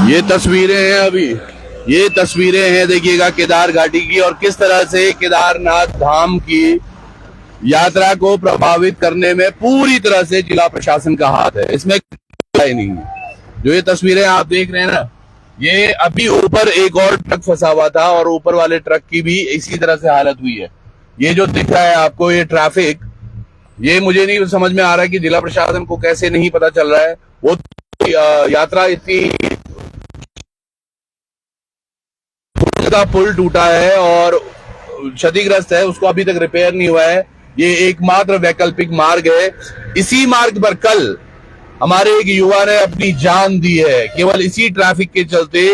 ये तस्वीरें हैं अभी, ये तस्वीरें हैं देखिएगा केदार घाटी की, और किस तरह से केदारनाथ धाम की यात्रा को प्रभावित करने में पूरी तरह से जिला प्रशासन का हाथ है, इसमें नहीं है। जो ये तस्वीरें आप देख रहे हैं ना, ये अभी ऊपर एक और ट्रक फंसा हुआ था और ऊपर वाले ट्रक की भी इसी तरह से हालत हुई है। ये जो दिख रहा है आपको ये ट्रैफिक, ये मुझे नहीं समझ में आ रहा है कि जिला प्रशासन को कैसे नहीं पता चल रहा है। वो यात्रा इतनी का पुल टूटा है और क्षतिग्रस्त है, उसको अभी तक रिपेयर नहीं हुआ है। ये एकमात्र वैकल्पिक मार्ग है। इसी मार्ग पर कल हमारे एक युवा ने अपनी जान दी है, केवल इसी ट्रैफिक के चलते।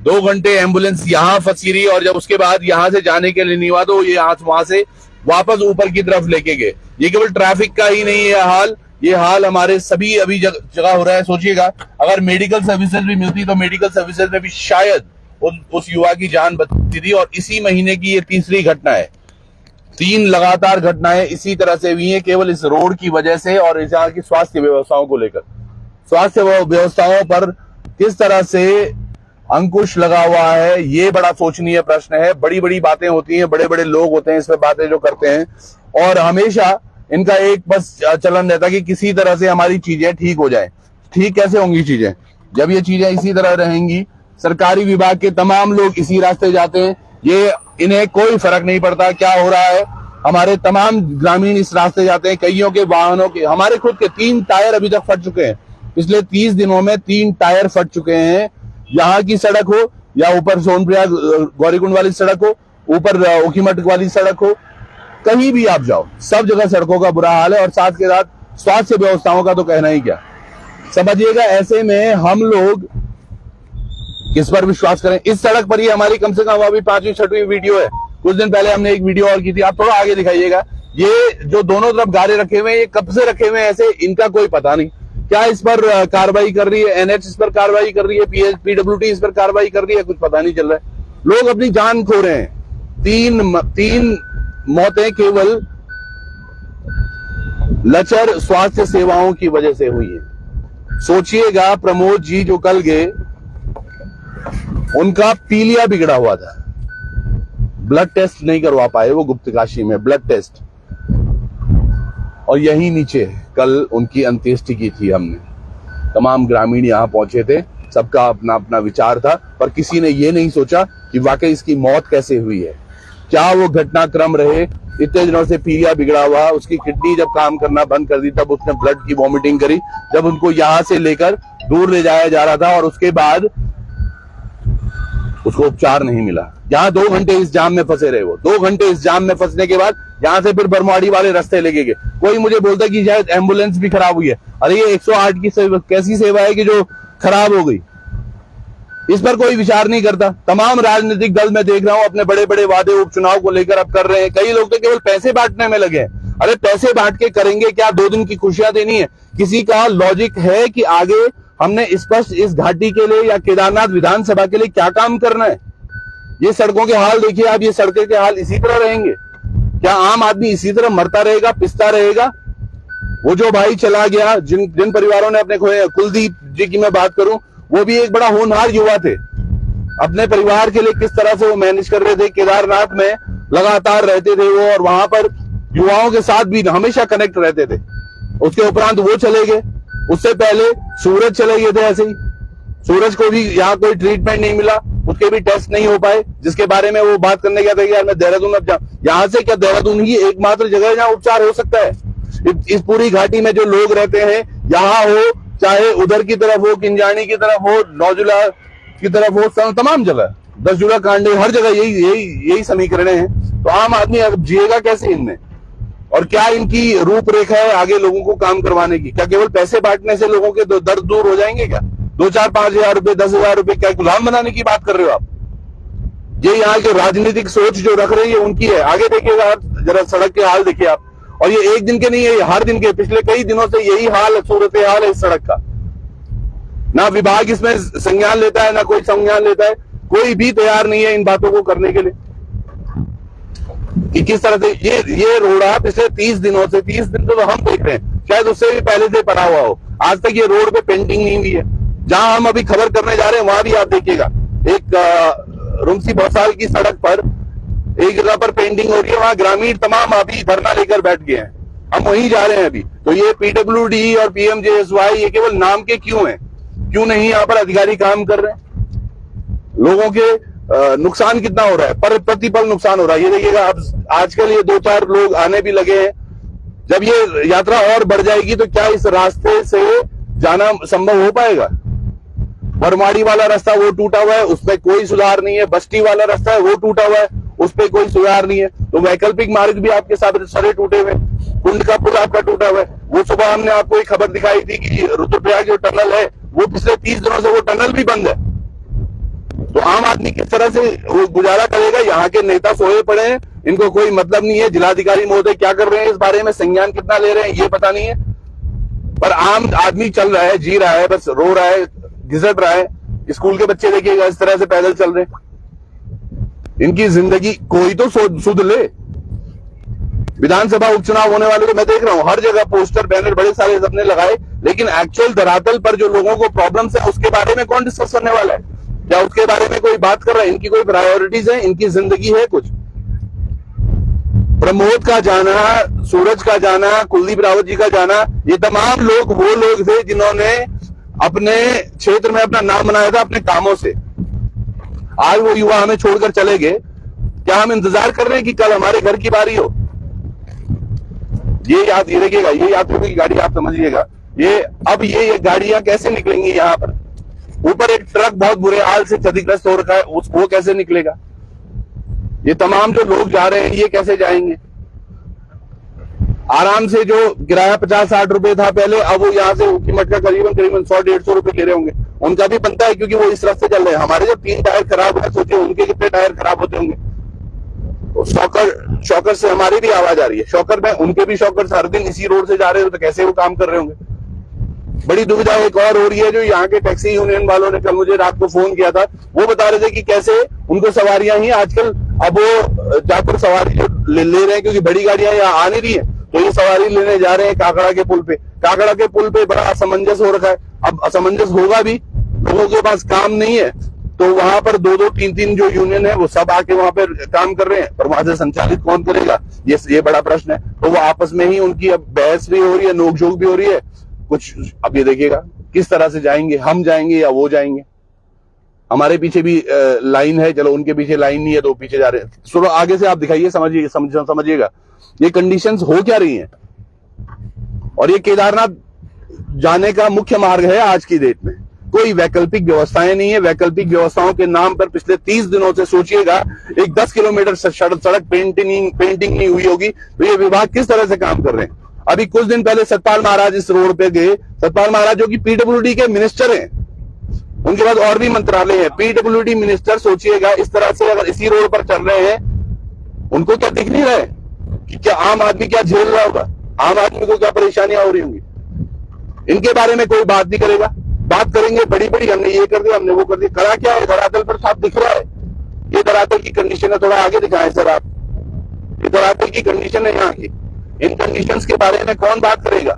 2 घंटे एम्बुलेंस यहां फंसी रही और जब उसके बाद यहां से जाने के लिए नहीं हुआ तो ये वहां से वापस ऊपर की तरफ लेके गए। ये केवल ट्रैफिक का ही नहीं है हाल, ये हाल हमारे सभी अभी जगह हो रहा है। सोचिएगा अगर मेडिकल सर्विसेज भी मिलती तो मेडिकल सर्विसेज में भी शायद उस युवा की जान बचती थी। और इसी महीने की ये तीसरी घटना है। 3 लगातार घटनाएं इसी तरह से हुई हैं केवल इस रोड की वजह से और यहाँ की स्वास्थ्य व्यवस्थाओं को लेकर। स्वास्थ्य व्यवस्थाओं पर किस तरह से अंकुश लगा हुआ है, ये बड़ा सोचनीय प्रश्न है। बड़ी बड़ी बातें होती हैं, बड़े बड़े लोग होते हैं इस पर बातें जो करते हैं, और हमेशा इनका एक बस चलन रहता है कि किसी तरह से हमारी चीजें ठीक हो जाए। ठीक कैसे होंगी चीजें जब ये चीजें इसी तरह रहेंगी? सरकारी विभाग के तमाम लोग इसी रास्ते जाते हैं, ये इन्हें कोई फर्क नहीं पड़ता क्या हो रहा है। हमारे तमाम ग्रामीण इस रास्ते जाते हैं, कईयों के वाहनों के, हमारे खुद के 3 टायर अभी तक फट चुके हैं। पिछले 30 दिनों में 3 टायर फट चुके हैं। यहाँ की सड़क हो या ऊपर सोनप्रयाग गौरीकुंड वाली सड़क हो, ऊपर ओखीमठ वाली सड़क हो, कहीं भी आप जाओ सब जगह सड़कों का बुरा हाल है। और साथ के साथ स्वास्थ्य व्यवस्थाओं का तो कहना ही क्या। समझिएगा ऐसे में हम लोग किस पर विश्वास करें? इस सड़क पर ही हमारी कम से कम अभी 5वीं 6वीं वीडियो है। कुछ दिन पहले हमने एक वीडियो और की थी, आप थोड़ा आगे दिखाइएगा। ये जो दोनों तरफ गाड़े रखे हुए हैं, ये कब से रखे हुए हैं ऐसे, इनका कोई पता नहीं। क्या इस पर कार्रवाई कर रही है एनएच, इस पर कार्रवाई कर रही है पीडब्ल्यूडी, इस पर कार्रवाई कर रही है? कुछ पता नहीं चल रहा है। लोग अपनी जान खो रहे हैं। 3 मौतें केवल लचर स्वास्थ्य सेवाओं की वजह से हुई है। सोचिएगा प्रमोद जी जो कल गए, उनका पीलिया बिगड़ा हुआ था, ब्लड टेस्ट नहीं करवा पाए वो गुप्तकाशी में, ब्लड टेस्ट। और यही नीचे कल उनकी अंत्येष्टि की थी हमने। तमाम ग्रामीण यहां पहुंचे थे, सबका अपना अपना विचार था, पर किसी ने ये नहीं सोचा कि वाकई इसकी मौत कैसे हुई है। क्या वो घटनाक्रम रहे? इतने दिनों से पीलिया बिगड़ा हुआ, उसकी किडनी जब काम करना बंद कर दी तब उसने ब्लड की वॉमिटिंग करी, जब उनको यहां से लेकर दूर ले जाया जा रहा था और उसके बाद उसको उपचार नहीं मिला। यहाँ 2 घंटे इस जाम में फंसे रहे वो। 2 घंटे इस जाम में फंसने के बाद यहाँ से फिर बरमवाड़ी वाले रास्ते लेके गए। कोई मुझे बोलता कि शायद एम्बुलेंस भी खराब हुई है। अरे ये 108 की कैसी सेवा है कि जो खराब हो गई? इस पर कोई विचार नहीं करता। तमाम राजनीतिक दल मैं देख रहा हूं अपने बड़े बड़े वादे उपचुनाव को लेकर अब कर रहे हैं। कई लोग तो केवल पैसे बांटने में लगे हैं। अरे पैसे बांट के करेंगे क्या? 2 दिन की खुशियां देनी है? किसी का लॉजिक है कि आगे हमने स्पष्ट इस घाटी के लिए या केदारनाथ विधानसभा के लिए क्या काम करना है? ये सड़कों के हाल देखिए आप, ये सड़कों के हाल इसी तरह रहेंगे क्या? आम आदमी इसी तरह मरता रहेगा, पिसता रहेगा? वो जो भाई चला गया, जिन परिवारों ने अपने खोए, कुलदीप जी की मैं बात करूं, वो भी एक बड़ा होनहार युवा थे। अपने परिवार के लिए किस तरह से वो मैनेज कर रहे थे। केदारनाथ में लगातार रहते थे वो और वहां पर युवाओं के साथ भी हमेशा कनेक्ट रहते थे। उसके उपरांत वो चले गए। उससे पहले सूरज चले गए थे ऐसे ही। सूरज को भी यहाँ कोई ट्रीटमेंट नहीं मिला, उसके भी टेस्ट नहीं हो पाए, जिसके बारे में वो बात करने गया था कि यार मैं देहरादून अब जाऊं। यहाँ से क्या देहरादून ही एकमात्र जगह है जहाँ उपचार हो सकता है? इस पूरी घाटी में जो लोग रहते हैं, यहाँ हो चाहे उधर की तरफ हो, किंजानी की तरफ हो, नौजुला की तरफ हो, तमाम जगह 10 जुला कांडे, हर जगह यही समीकरण है। तो आम आदमी अब जिएगा कैसे इनमें? और क्या इनकी रूपरेखा है आगे लोगों को काम करवाने की? क्या केवल पैसे बांटने से लोगों के दर्द दूर हो जाएंगे क्या? 2, 4, 5 हजार रुपए, 10 हजार रुपए क्या गुलाम बनाने की बात कर रहे हो आप? ये यहाँ के राजनीतिक सोच जो रख रही है उनकी है। आगे देखिएगा जरा सड़क के हाल देखिए आप। और ये एक दिन के नहीं है, ये हर दिन के, पिछले कई दिनों से यही हाल, सूरत हाल है इस सड़क का। ना विभाग इसमें संज्ञान लेता है, ना कोई संज्ञान लेता है। कोई भी तैयार नहीं है इन बातों को करने के लिए कि किस तरह से ये रोड़ा पिछले 30 दिनों से, 30 दिन तो हम देख रहे हैं, शायद उससे भी पहले से पड़ा हुआ हो। आज तक ये रोड पे पेंटिंग नहीं हुई है। जहां हम अभी खबर करने जा रहे हैं वहां भी आप देखिएगा, एक रुमसी भौसाल की सड़क पर एक जगह पर पेंटिंग हो रही है, वहां ग्रामीण तमाम अभी धरना लेकर बैठ गए हैं। हम वहीं जा रहे हैं अभी। तो ये पीडब्ल्यूडी और पीएमजेएसवाई ये केवल नाम के क्यों हैं? क्यों नहीं यहाँ पर अधिकारी काम कर रहे हैं? लोगों के नुकसान कितना हो रहा है, पर प्रतिपल नुकसान हो रहा है। ये देखिएगा, अब आजकल ये 2-4 लोग आने भी लगे हैं। जब ये यात्रा और बढ़ जाएगी तो क्या इस रास्ते से जाना संभव हो पाएगा? बरमाड़ी वाला रास्ता वो टूटा हुआ है, उसमें कोई सुधार नहीं है। बस्ती वाला रास्ता है वो टूटा हुआ है, उस पर कोई सुधार नहीं है। तो वैकल्पिक मार्ग भी आपके सारे टूटे हुए। कुंड का पुल आपका टूटा हुआ है। वो सुबह हमने आपको एक खबर दिखाई थी कि रुद्रप्रयाग जो टनल है वो पिछले 30 दिनों से वो टनल भी बंद है। तो आम आदमी किस तरह से वो गुजारा करेगा? यहाँ के नेता सोए पड़े हैं, इनको कोई मतलब नहीं है। जिलाधिकारी महोदय क्या कर रहे हैं इस बारे में, संज्ञान कितना ले रहे हैं ये पता नहीं है। पर आम आदमी चल रहा है, जी रहा है, बस रो रहा है, घिसट रहा है। स्कूल के बच्चे देखिएगा इस तरह से पैदल चल रहे हैं। इनकी जिंदगी कोई तो सुध ले। विधानसभा उपचुनाव होने वाले तो मैं देख रहा हूं, हर जगह पोस्टर बैनर बड़े सारे सबने लगाए, लेकिन एक्चुअल धरातल पर जो लोगों को प्रॉब्लम्स है उसके बारे में कौन डिस्कस करने वाला है? क्या उसके बारे में कोई बात कर रहा है? इनकी कोई प्रायोरिटीज है? इनकी जिंदगी है कुछ? प्रमोद का जाना, सूरज का जाना, कुलदीप रावत जी का जाना, ये तमाम लोग वो लोग थे जिन्होंने अपने क्षेत्र में अपना नाम बनाया था अपने कामों से। आज वो युवा हमें छोड़कर चले गए। क्या हम इंतजार कर रहे हैं कि कल हमारे घर की बारी हो? ये देखिएगा, ये यात्रियों की गाड़ी आप समझिएगा, अब ये गाड़ियां कैसे निकलेंगी? यहाँ पर ऊपर एक ट्रक बहुत बुरे हाल से क्षतिग्रस्त हो रखा है, वो कैसे निकलेगा? ये तमाम जो लोग जा रहे हैं ये कैसे जाएंगे? आराम से जो किराया 50-60 रुपए था पहले, अब वो यहाँ से कीमत का करीबन 100-150 रुपए ले रहे होंगे। उनका भी बनता है क्योंकि वो इस रास्ते चल रहे हैं। हमारे जो 3 टायर खराब है, सोचिए उनके कितने टायर खराब होते होंगे। तो शॉकर से हमारी भी आवाज आ रही है। शॉकर में उनके भी शॉकर हर दिन इसी रोड से जा रहे हो तो कैसे वो काम कर रहे होंगे? बड़ी दुविधा एक और हो रही है। जो यहाँ के टैक्सी यूनियन वालों ने कल मुझे रात को फोन किया था, वो बता रहे थे कि कैसे उनको सवारियां ही आजकल, अब वो जाकर सवारी जो ले रहे हैं क्योंकि बड़ी गाड़ियां यहाँ आ नहीं रही है, तो ये सवारी लेने जा रहे हैं काकड़ा के पुल पे। काकड़ा के पुल पे बड़ा असमंजस हो रखा है। अब असमंजस होगा भी, लोगों के पास काम नहीं है, तो वहां पर 2-2, 3-3 जो यूनियन है वो सब आके वहां पर काम कर रहे हैं, पर वहां से संचालित कौन करेगा? ये बड़ा प्रश्न है। तो वो आपस में ही उनकी अब बहस भी हो रही है, नोकझोंक भी हो रही है कुछ। अब ये देखिएगा किस तरह से जाएंगे, हम जाएंगे या वो जाएंगे? हमारे पीछे भी लाइन है, चलो उनके पीछे लाइन नहीं है तो पीछे जा रहे हैं। सुनो आगे से आप दिखाइए, समझिएगा ये कंडीशंस हो क्या रही हैं। और ये केदारनाथ जाने का मुख्य मार्ग है आज की डेट में। कोई वैकल्पिक व्यवस्थाएं नहीं है। वैकल्पिक व्यवस्थाओं के नाम पर पिछले 30 दिनों से सोचिएगा, एक 10 किलोमीटर सड़क पेंटिंग नहीं हुई होगी। तो ये विभाग किस तरह से काम कर रहे हैं? अभी कुछ दिन पहले सतपाल महाराज इस रोड पे गए। सतपाल महाराज जो कि पीडब्ल्यूडी के मिनिस्टर हैं, उनके बाद और भी मंत्रालय है। पीडब्ल्यूडी मिनिस्टर सोचिएगा इस तरह से अगर इसी रोड पर चल रहे हैं, उनको क्या दिख नहीं रहा है कि क्या आम आदमी क्या झेल रहा होगा? आम आदमी को क्या परेशानियां हो रही होंगी? इनके बारे में कोई बात नहीं करेगा। बात करेंगे बड़ी हमने ये कर दिया, हमने वो कर दिया। करा क्या है? धरातल पर साफ दिख रहा है। ये धरातल की कंडीशन है, थोड़ा आगे दिखाएं सर आप। ये धरातल की कंडीशन है यहाँ की। इन कंडीशंस के बारे में कौन बात करेगा?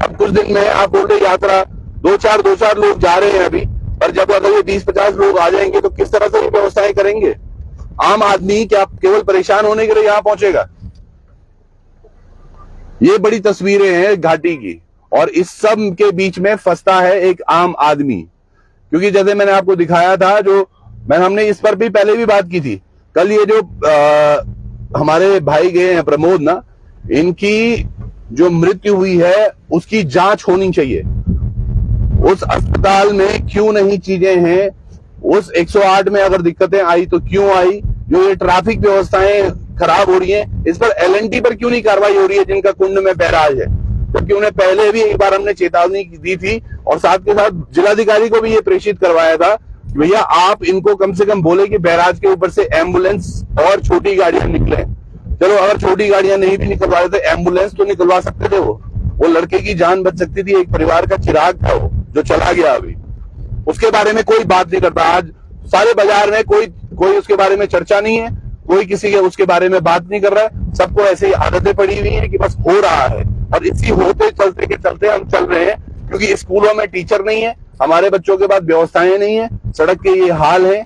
अब कुछ दिन में आप बोल रहे यात्रा 2-4 लोग जा रहे हैं अभी, पर जब अगर ये 20-50 लोग आ जाएंगे तो किस तरह से ये व्यवस्थाएं करेंगे? आम आदमी क्या केवल परेशान होने के लिए यहां पहुंचेगा? ये बड़ी तस्वीरें हैं घाटी की, और इस सब के बीच में फंसता है एक आम आदमी। क्योंकि जैसे मैंने आपको दिखाया था, हमने इस पर भी पहले भी बात की थी। कल ये जो हमारे भाई गए हैं प्रमोद ना, इनकी जो मृत्यु हुई है उसकी जांच होनी चाहिए। उस अस्पताल में क्यों नहीं चीजें हैं? उस 108 में अगर दिक्कतें आई तो क्यों आई? जो ये ट्रैफिक व्यवस्थाएं खराब हो रही हैं, इस पर एलएनटी पर क्यों नहीं कार्रवाई हो रही है जिनका कुंड में बैराज है? क्योंकि उन्हें पहले भी एक बार हमने चेतावनी दी थी, और साथ के साथ जिलाधिकारी को भी ये प्रेषित करवाया था कि भैया आप इनको कम से कम बोले कि बैराज के ऊपर से एम्बुलेंस और छोटी गाड़ियां निकले। चलो अगर छोटी गाड़ियां नहीं भी निकलवा रहे थे, एम्बुलेंस तो निकलवा सकते थे। वो लड़के की जान बच सकती थी। एक परिवार का चिराग था वो, जो चला गया अभी। उसके बारे में कोई बात नहीं करता। आज सारे बाजार में कोई उसके बारे में चर्चा नहीं है, कोई किसी के उसके बारे में बात नहीं कर रहा है। सबको ऐसे ही आदतें पड़ी हुई है कि बस हो रहा है, और इसी होते चलते के चलते हम चल रहे हैं, क्योंकि स्कूलों में टीचर नहीं है, हमारे बच्चों के पास व्यवस्थाएं नहीं है, सड़क के ये हाल है,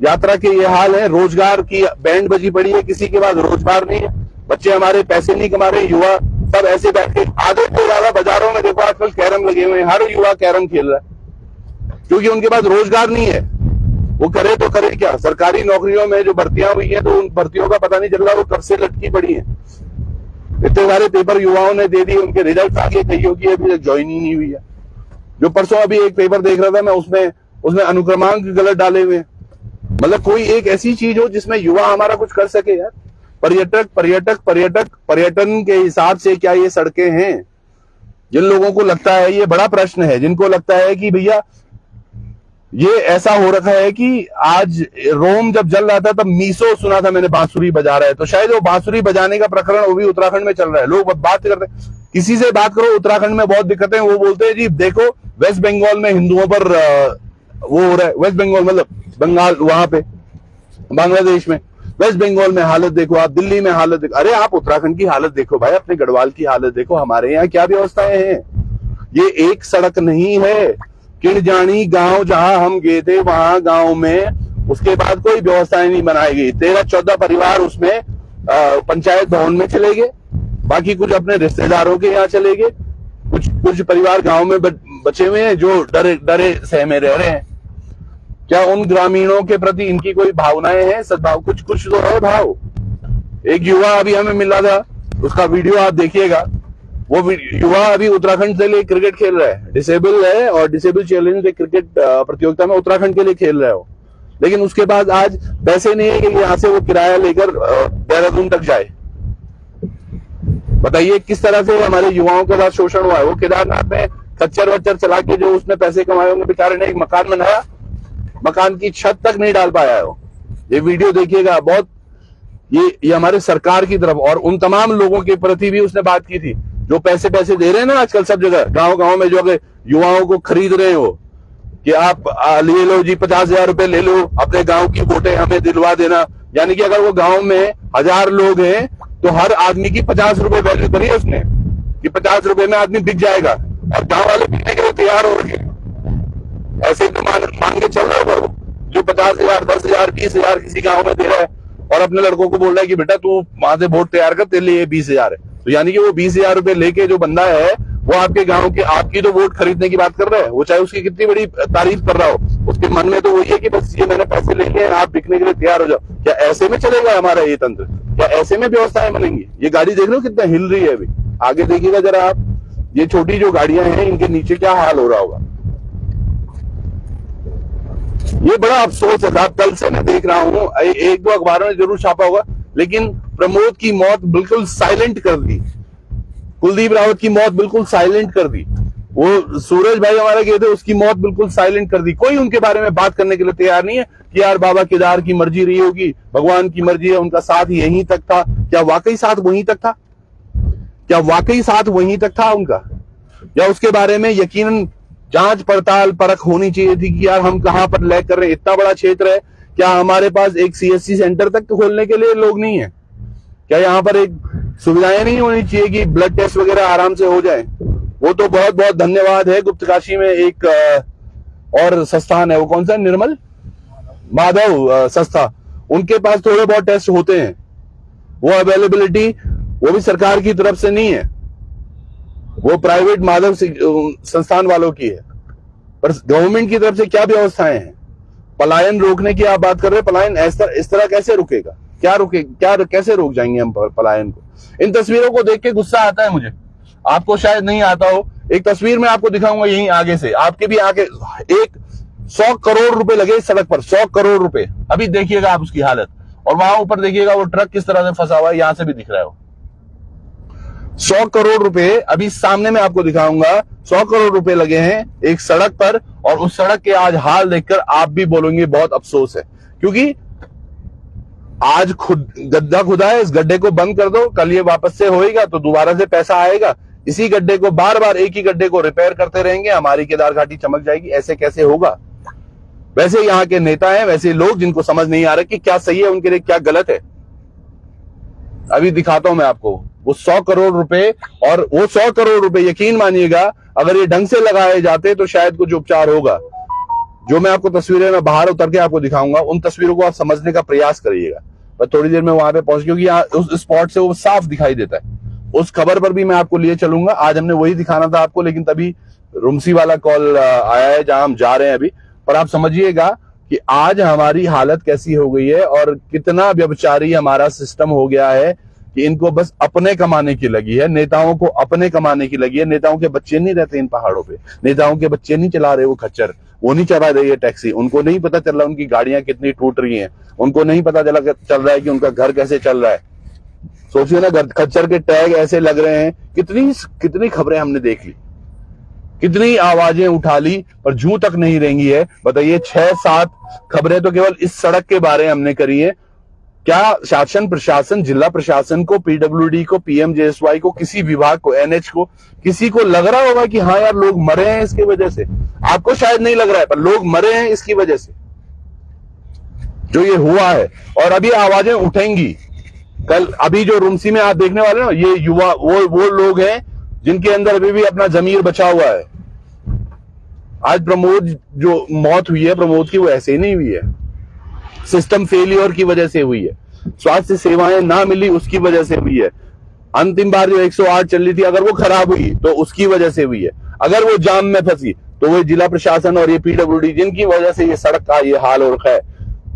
यात्रा के ये हाल है, रोजगार की बैंड बजी पड़ी है, किसी के पास रोजगार नहीं है, बच्चे हमारे पैसे नहीं कमा रहे, युवा सब ऐसे बैठे, आधे से ज्यादा बाजारों में देखो आजकल कैरम लगे हुए हैं, हर युवा कैरम खेल रहा है, क्योंकि उनके पास रोजगार नहीं है। वो करे तो करे क्या? सरकारी नौकरियों में जो भर्तियां हुई हैं, तो उन भर्तियों का पता नहीं चल रहा वो कब से लटकी पड़ी है। इतने सारे पेपर युवाओं ने दे दिए, उनके रिजल्ट आगे कही होगी, अभी तक ज्वाइन ही नहीं हुई है। जो परसों अभी एक पेपर देख रहा था मैं, उसमें अनुक्रमांक गलत डाले हुए। मतलब कोई एक ऐसी चीज हो जिसमें युवा हमारा कुछ कर सके यार। पर्यटन के हिसाब से क्या ये सड़कें हैं? जिन लोगों को लगता है, ये बड़ा प्रश्न है, जिनको लगता है कि भैया ये ऐसा हो रखा है कि आज रोम जब जल रहा था तब मीसो सुना था मैंने बांसुरी बजा रहा है, तो शायद वो बांसुरी बजाने का प्रकरण वो भी उत्तराखंड में चल रहा है। लोग बात करते हैं, किसी से बात करो उत्तराखंड में बहुत दिक्कतें, वो बोलते हैं जी देखो वेस्ट बंगाल में हिंदुओं पर वो हो रहा है, वेस्ट बंगाल मतलब बंगाल, वहां पे बांग्लादेश में, वेस्ट बंगाल में हालत देखो आप, दिल्ली में हालत देखो। अरे आप उत्तराखंड की हालत देखो भाई, अपने गढ़वाल की हालत देखो, हमारे यहाँ क्या व्यवस्थाएं हैं। ये एक सड़क नहीं है, किरजानी गांव जहां हम गए थे, वहां गांव में उसके बाद कोई व्यवस्थाएं नहीं बनाई गई। 13-14 परिवार उसमें पंचायत भवन में चले गए, बाकी कुछ अपने रिश्तेदारों के यहाँ चले गए, कुछ परिवार गांव में बचे हुए हैं जो डरे सहमे रह रहे हैं। क्या उन ग्रामीणों के प्रति इनकी कोई भावनाएं हैं? सद्भाव कुछ तो है भाव। एक युवा अभी हमें मिला था, उसका वीडियो आप देखिएगा। वो युवा अभी उत्तराखंड के लिए क्रिकेट खेल रहा है, डिसेबल है और डिसेबल चैलेंज क्रिकेट प्रतियोगिता में उत्तराखंड के लिए खेल रहा है वो, लेकिन उसके बाद आज पैसे नहीं है कि यहाँ से वो किराया लेकर देहरादून तक जाए। बताइए किस तरह से हमारे युवाओं के साथ शोषण हुआ है। वो केदारनाथ में खच्चर वच्चर चला के जो उसने पैसे कमाए होंगे, बेचारे ने एक मकान बनाया, मकान की छत तक नहीं डाल पाया है वो। ये वीडियो देखिएगा, बहुत ये हमारे सरकार की तरफ और उन तमाम लोगों के प्रति भी उसने बात की थी जो पैसे दे रहे हैं ना आजकल सब जगह, गांव में जो युवाओं को खरीद रहे हो कि आप ले लो जी 50,000 रुपए ले लो, अपने गांव की वोटें हमें दिलवा देना। यानी कि अगर वो गांव में 1000 लोग हैं तो हर आदमी की 50 रुपए वैल्यू करी है उसने कि 50 रुपए में आदमी बिक जाएगा, और गांव वाले बिकने के लिए तैयार हो रहे हैं। ऐसे तो मान के चल रहा है वो जो 50,000, 10,000, 20,000 किसी गांव में दे रहा है और अपने लड़कों को बोल रहा है कि बेटा तू वहां से वोट तैयार कर, तेरे लिए 20,000 है। तो यानी कि वो 20,000 रुपए लेके जो बंदा है वो आपके गांव के आपकी तो वोट खरीदने की बात कर रहा है। वो चाहे उसकी कितनी बड़ी तारीफ कर रहा हो, उसके मन में तो वही है कि बस ये मैंने पैसे लेके हैं, आप बिकने के लिए तैयार हो जाओ। क्या ऐसे में चलेगा हमारा ये तंत्र? क्या ऐसे में व्यवस्थाएं बनेंगी? ये गाड़ी देख रहे हो कितना हिल रही है अभी, आगे देखिएगा जरा आप, ये छोटी जो गाड़ियां हैं इनके नीचे क्या हाल हो रहा होगा। ये बड़ा अफसोस है साहब, कल से मैं देख रहा हूँ, एक दो अखबारों में जरूर छापा होगा, लेकिन प्रमोद की मौत बिल्कुल साइलेंट कर दी, कुलदीप रावत की मौत बिल्कुल साइलेंट कर दी, वो सूरज भाई हमारे गए थे उसकी मौत बिल्कुल साइलेंट कर दी। कोई उनके बारे में बात करने के लिए तैयार नहीं है कि यार बाबा केदार की मर्जी रही होगी, भगवान की मर्जी है, उनका साथ यहीं तक था। क्या वाकई साथ वहीं तक था? क्या वाकई साथ वहीं तक था उनका? या उसके बारे में यकीनन जांच पड़ताल परख होनी चाहिए थी कि यार हम कहां पर लैग कर रहे हैं। इतना बड़ा क्षेत्र है, क्या हमारे पास एक सीएससी सेंटर तक खोलने के लिए लोग नहीं है? क्या यहाँ पर एक सुविधाएं नहीं होनी चाहिए कि ब्लड टेस्ट वगैरह आराम से हो जाए? वो तो बहुत बहुत धन्यवाद है, गुप्तकाशी में एक और संस्थान है, वो कौन सा, निर्मल माधव संस्था, उनके पास थोड़े बहुत टेस्ट होते हैं। वो अवेलेबिलिटी वो भी सरकार की तरफ से नहीं है, वो प्राइवेट माधव संस्थान वालों की है। पर गवर्नमेंट की तरफ से क्या व्यवस्थाएं हैं? पलायन रोकने की आप बात कर रहे हैं, पलायन इस तरह कैसे रुकेगा? क्या कैसे रोक जाएंगे हम पलायन को? इन तस्वीरों को देख के गुस्सा आता है मुझे, आपको शायद नहीं आता हो। एक तस्वीर में आपको दिखाऊंगा यहीं आगे से, आपके भी आगे 100 करोड़ रुपए लगे सड़क पर, 100 करोड़ रुपए। अभी देखिएगा आप उसकी हालत, और वहां ऊपर देखिएगा वो ट्रक किस तरह से फंसा हुआ है, यहां से भी दिख रहा है वो 100 करोड़ रुपए। अभी सामने में आपको दिखाऊंगा, 100 करोड़ रुपए लगे हैं एक सड़क पर, और उस सड़क के आज हाल देखकर आप भी बोलेंगे बहुत अफसोस है, क्योंकि आज खुद गड्ढा खुदा है, इस गड्ढे को बंद कर दो, कल ये वापस से होएगा तो दोबारा से पैसा आएगा। इसी गड्ढे को बार बार एक ही गड्ढे को रिपेयर करते रहेंगे, हमारी केदार घाटी चमक जाएगी। ऐसे कैसे होगा? वैसे यहाँ के नेता हैं, वैसे लोग जिनको समझ नहीं आ रहा कि क्या सही है उनके लिए, क्या गलत है। अभी दिखाता हूं मैं आपको, वो 100 करोड़ रुपए, और वो 100 करोड़ रुपए यकीन मानिएगा अगर ये ढंग से लगाए जाते तो शायद कुछ उपचार होगा। जो मैं आपको तस्वीरें में बाहर उतर के आपको दिखाऊंगा, उन तस्वीरों को आप समझने का प्रयास करिएगा। पर थोड़ी देर में वहां पे पहुंच, क्योंकि यहाँ उस स्पॉट से वो साफ दिखाई देता है। उस खबर पर भी मैं आपको लिए चलूंगा। आज हमने वही दिखाना था आपको, लेकिन तभी रुमसी वाला कॉल आया है जहां हम जा रहे हैं अभी। पर आप समझिएगा कि आज हमारी हालत कैसी हो गई है और कितना व्यभिचारी हमारा सिस्टम हो गया है कि इनको बस अपने कमाने की लगी है, नेताओं को अपने कमाने की लगी है। नेताओं के बच्चे नहीं रहते इन पहाड़ों पे, नेताओं के बच्चे नहीं चला रहे वो खच्चर, वो नहीं चला रही है टैक्सी, उनको नहीं पता चल रहा उनकी गाड़ियां कितनी टूट रही हैं, उनको नहीं पता चल रहा है कि उनका घर कैसे चल रहा है। सोचिए ना, खच्चर के टैग ऐसे लग रहे हैं। कितनी खबरें हमने देख ली, कितनी आवाजें उठा ली, पर जूं तक नहीं रेंगी है। बताइए, 6-7 खबरें तो केवल इस सड़क के बारे में हमने करी है। क्या शासन प्रशासन, जिला प्रशासन को, पीडब्ल्यूडी को, पीएमजेएसवाई को, किसी विभाग को, एनएच को, किसी को लग रहा होगा कि हाँ यार लोग मरे हैं इसकी वजह से? आपको शायद नहीं लग रहा है, पर लोग मरे हैं इसकी वजह से जो ये हुआ है। और अभी आवाजें उठेंगी। कल अभी जो रुमसी में आप देखने वाले ना, ये युवा वो लोग हैं जिनके अंदर अभी भी अपना जमीर बचा हुआ है। आज प्रमोद जो मौत हुई है प्रमोद की, वो ऐसे ही नहीं हुई है, सिस्टम फेलियर की वजह से हुई है। स्वास्थ्य सेवाएं ना मिली उसकी वजह से हुई है। अंतिम बार जो 108 चल रही थी, अगर वो खराब हुई तो उसकी वजह से हुई है। अगर वो जाम में फंसी तो वो जिला प्रशासन और ये पीडब्ल्यूडी जिनकी वजह से ये सड़क का ये हाल हो रखा है,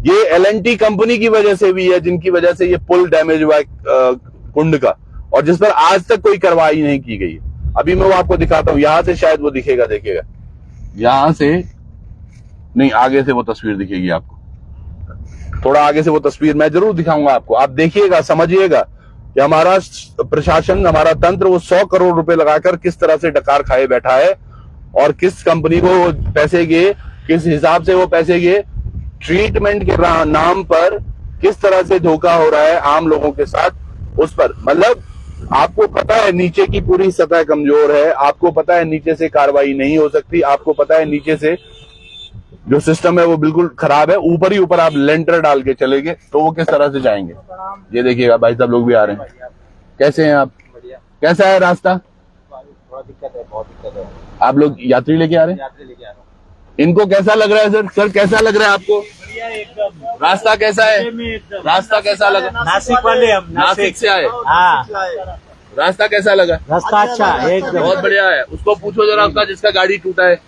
ये एलएनटी कंपनी की वजह से हुई है, जिनकी वजह से ये पुल डैमेज हुआ है कुंड का, और जिस पर आज तक कोई कार्रवाई नहीं की गई है। अभी मैं वो आपको दिखाता हूं, यहां से शायद वो दिखेगा, देखिएगा यहां से नहीं, आगे से वो तस्वीर दिखेगी आपको, थोड़ा आगे से वो तस्वीर मैं जरूर दिखाऊंगा आपको। आप देखिएगा, समझिएगा कि हमारा प्रशासन, हमारा तंत्र वो 100 करोड़ रुपए लगाकर किस तरह से डकार खाए बैठा है, और किस कंपनी को वो पैसे गए, किस हिसाब से वो पैसे गए, ट्रीटमेंट के नाम पर किस तरह से धोखा हो रहा है आम लोगों के साथ। उस पर मतलब आपको पता है नीचे की पूरी सतह कमजोर है, आपको पता है नीचे से कार्रवाई नहीं हो सकती, आपको पता है नीचे से जो सिस्टम है वो बिल्कुल खराब है। ऊपर ही ऊपर आप लेंटर डाल के चलेंगे तो वो किस तरह से जाएंगे। ये देखिएगा, भाई साहब लोग भी आ रहे हैं। कैसे हैं आप? कैसा है रास्ता? थोड़ा दिक्कत है, बहुत दिक्कत है। आप लोग यात्री लेके आ रहे हैं? यात्री लेके आ रहा हूँ। इनको कैसा लग रहा है सर? सर कैसा लग रहा है आपको? एकदम रास्ता कैसा है? रास्ता कैसा लगा? नासिक वाले हम नासिक से आए। हाँ, रास्ता कैसा लगा? रास्ता अच्छा है एकदम, बहुत बढ़िया है। उसको पूछो जरा आपका जिसका गाड़ी टूटा है।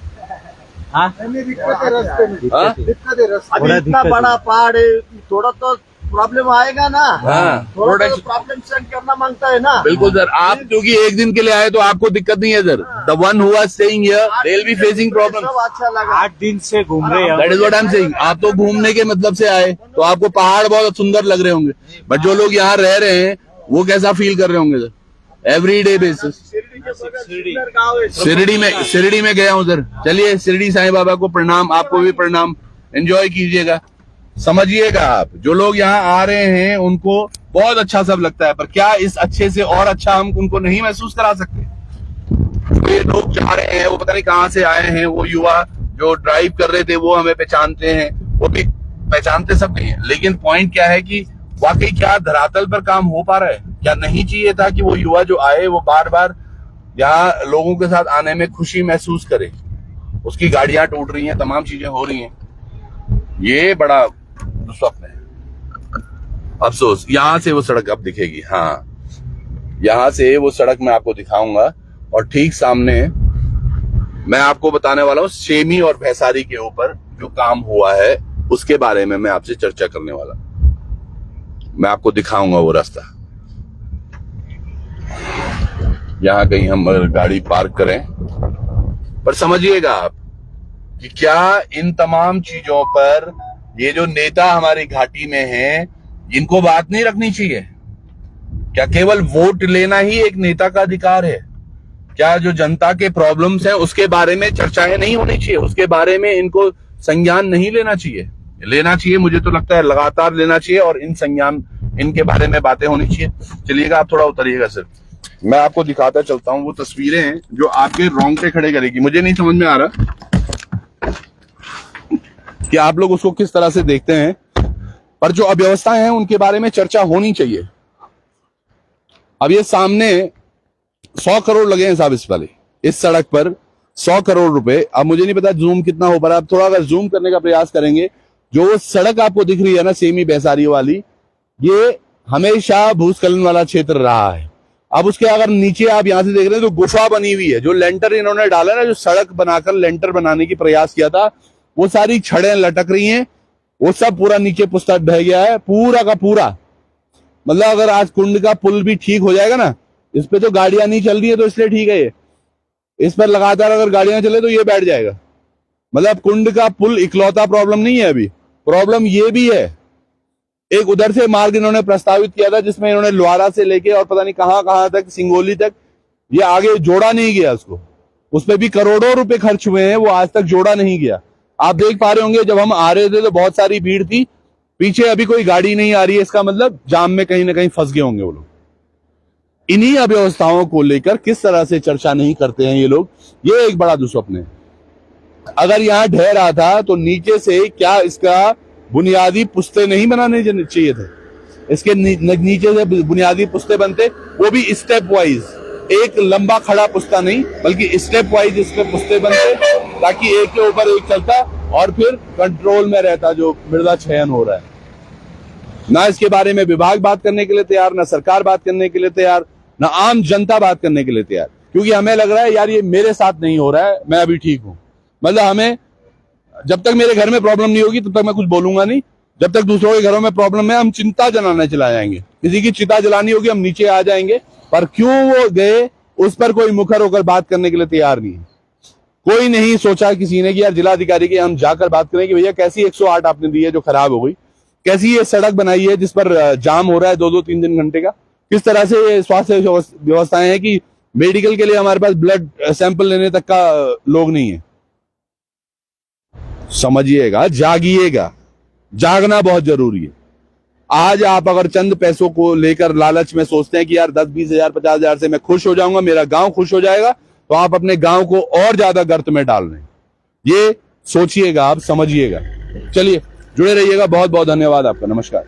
हाँ? दिक्कत है रास्ते में, हाँ? दिक्कत है रास्ते थोड़ा में। अभी इतना दिक्कत बड़ा है। पहाड़ है, थोड़ा तो प्रॉब्लम आएगा ना। हाँ, थोड़ा तो प्रॉब्लम सेंड करना मांगता है ना। बिल्कुल सर। आप क्योंकि एक दिन के लिए आए तो आपको दिक्कत नहीं है sir. The one who are staying here they will be facing problem. सब अच्छा लगा। 8 दिन से घूम रहे हैं। That is what I am saying. आप तो घूमने के मतलब से आए तो आपको पहाड़ बहुत सुंदर लग रहे होंगे, बट जो लोग यहाँ रह रहे हैं वो कैसा फील कर रहे होंगे सर एवरीडे बेसिस? शिरडी के बगल सुंदर गाँव है। शिरडी में गया हूँ सर। चलिए, शिरडी साईं बाबा को प्रणाम, आपको भी प्रणाम। एंजॉय कीजिएगा। समझिएगा, आप जो लोग यहाँ आ रहे हैं उनको बहुत अच्छा सब लगता है, पर क्या इस अच्छे से और अच्छा हम उनको नहीं महसूस करा सकते? तो ये लोग जा रहे हैं, वो पता नहीं कहाँ से आए हैं। वो युवा जो ड्राइव कर रहे थे वो हमें पहचानते हैं, वो भी पहचानते सब नहीं है। लेकिन पॉइंट क्या है कि वाकई क्या धरातल पर काम हो पा रहा है? क्या नहीं चाहिए था कि वो युवा जो आए वो बार बार यहाँ लोगों के साथ आने में खुशी महसूस करे? उसकी गाड़ियां टूट रही हैं, तमाम चीजें हो रही हैं, ये बड़ा दुस्वप्न है। अफसोस। यहां से वो सड़क अब दिखेगी। हाँ, यहां से वो सड़क मैं आपको दिखाऊंगा, और ठीक सामने मैं आपको बताने वाला हूँ सेमी और भैसारी के ऊपर जो काम हुआ है उसके बारे में मैं आपसे चर्चा करने वाला। मैं आपको दिखाऊंगा वो रास्ता। यहां कहीं हम गाड़ी पार्क करें, पर समझिएगा आप कि क्या इन तमाम चीजों पर ये जो नेता हमारी घाटी में हैं, इनको बात नहीं रखनी चाहिए? क्या केवल वोट लेना ही एक नेता का अधिकार है? क्या जो जनता के प्रॉब्लम्स हैं उसके बारे में चर्चाएं नहीं होनी चाहिए? उसके बारे में इनको संज्ञान नहीं लेना चाहिए? लेना चाहिए, मुझे तो लगता है लगातार लेना चाहिए, और इन संज्ञान, इनके बारे में बातें होनी चाहिए। चलिएगा, आप थोड़ा उतरिएगा सर, मैं आपको दिखाता चलता हूं वो तस्वीरें हैं जो आपके रोंगटे खड़े करेगी। मुझे नहीं समझ में आ रहा कि आप लोग उसको किस तरह से देखते हैं, पर जो अव्यवस्थाएं हैं उनके बारे में चर्चा होनी चाहिए। अब ये सामने 100 करोड़ लगे हैं साहब इस वाले, इस सड़क पर 100 करोड़ रुपए। अब मुझे नहीं पता जूम कितना हो पा रहा है, आप थोड़ा अगर जूम करने का प्रयास करेंगे, जो वो सड़क आपको दिख रही है ना सेमी बैसारी वाली, ये हमेशा भूस्खलन वाला क्षेत्र रहा है। अब उसके अगर नीचे आप यहां से देख रहे हैं तो गुफा बनी हुई है, जो लेंटर इन्होंने डाला ना, जो सड़क बनाकर लेंटर बनाने की प्रयास किया था, वो सारी छड़ें लटक रही हैं, वो सब पूरा नीचे पुस्तक बह गया है पूरा का पूरा। मतलब अगर आज कुंड का पुल भी ठीक हो जाएगा ना, इस पे तो गाड़ियां नहीं चल रही है तो इसलिए ठीक है ये, इस पर लगातार अगर गाड़ियां चले तो ये बैठ जाएगा। मतलब कुंड का पुल इकलौता प्रॉब्लम नहीं है, अभी प्रॉब्लम ये भी है। एक उधर से मार्ग इन्होंने प्रस्तावित किया था जिसमें इन्होंने लोहारा से लेके और पता नहीं कहां तक, सिंगोली तक, ये आगे जोड़ा नहीं गया उसको, उस पर भी करोड़ों रुपए खर्च हुए हैं, वो आज तक जोड़ा नहीं गया। आप देख पा रहे होंगे जब हम आ रहे थे तो बहुत सारी भीड़ थी, पीछे अभी कोई गाड़ी नहीं आ रही है, इसका मतलब जाम में कहीं ना कहीं फंस गए होंगे वो लोग। इन्हीं अव्यवस्थाओं को लेकर किस तरह से चर्चा नहीं करते हैं ये लोग, ये एक बड़ा दुस्वप्न है। अगर यहां ढह रहा था तो नीचे से क्या इसका बुनियादी पुस्ते नहीं बनाने चाहिए थे? इसके नीचे से बुनियादी पुस्ते बनते, वो भी स्टेप वाइज, एक लंबा खड़ा पुस्ता नहीं बल्कि स्टेप वाइज इसके पुस्ते बनते, ताकि एक के ऊपर एक चलता और फिर कंट्रोल में रहता जो मृदा क्षयन हो रहा है। ना इसके बारे में विभाग बात करने के लिए तैयार, ना सरकार बात करने के लिए तैयार, ना आम जनता बात करने के लिए तैयार, क्योंकि हमें लग रहा है यार ये मेरे साथ नहीं हो रहा है, मैं अभी ठीक हूं। मतलब हमें जब तक मेरे घर में प्रॉब्लम नहीं होगी तब तक मैं कुछ बोलूंगा नहीं, जब तक दूसरों के घरों में प्रॉब्लम है हम चिंता जलाने चला जाएंगे, किसी की चिता जलानी होगी हम नीचे आ जाएंगे, पर क्यों वो गए उस पर कोई मुखर होकर बात करने के लिए तैयार नहीं है। कोई नहीं सोचा किसी ने कि यार जिलाधिकारी के हम जाकर बात करें कि भैया कैसी 108 आपने दी है जो खराब हो गई, कैसी ये सड़क बनाई है जिस पर जाम हो रहा है 2-2, 3 घंटे का, किस तरह से स्वास्थ्य व्यवस्थाएं हैं कि मेडिकल के लिए हमारे पास ब्लड सैंपल लेने तक का लोग नहीं है। समझिएगा, जागिएगा, जागना बहुत जरूरी है। आज आप अगर चंद पैसों को लेकर लालच में सोचते हैं कि यार 10-20 हजार 50 हजार से मैं खुश हो जाऊंगा, मेरा गांव खुश हो जाएगा, तो आप अपने गांव को और ज्यादा गर्त में डाल रहे हैं। ये सोचिएगा, आप समझिएगा। चलिए जुड़े रहिएगा, बहुत बहुत धन्यवाद आपका, नमस्कार।